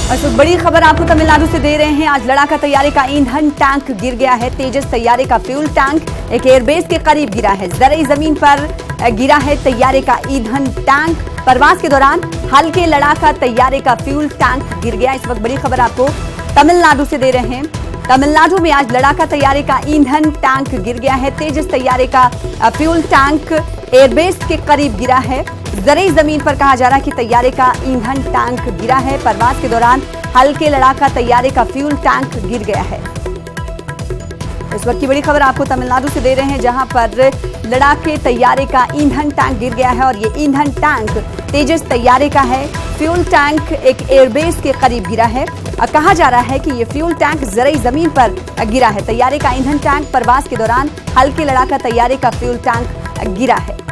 और बड़ी खबर आपको तमिलनाडु से दे रहे हैं। आज लड़ाका तैयारे का ईंधन टैंक गिर गया है। तेजस तैयारे का फ्यूल टैंक एक एयरबेस के करीब गिरा है। जरिए जमीन पर गिरा है तैयारे का ईंधन टैंक। प्रवास के दौरान हल्के लड़ाका तैयारे का फ्यूल टैंक गिर गया। इस वक्त बड़ी खबर आपको तमिलनाडु से दे रहे हैं। तमिलनाडु में आज लड़ाका तैयारे का ईंधन टैंक गिर गया है। तेजस तैयारे का फ्यूल टैंक एयरबेस के करीब गिरा है। जरिए जमीन पर कहा जा रहा है कि तैयारे का ईंधन टैंक गिरा है। प्रवास के दौरान हल्के लड़ाका तैयारे का फ्यूल टैंक गिर गया है। इस वक्त की बड़ी खबर आपको तमिलनाडु से दे रहे हैं, जहां पर लड़ाके तैयारे का ईंधन टैंक गिर गया है और ये ईंधन टैंक तेजस तैयारे का है। फ्यूल टैंक एक एयरबेस के करीब गिरा है। कहा जा रहा है कि ये फ्यूल टैंक जरिए जमीन पर गिरा है। तैयारे का ईंधन टैंक प्रवास के दौरान हल्के लड़ाका तैयारे का फ्यूल टैंक गिरा है।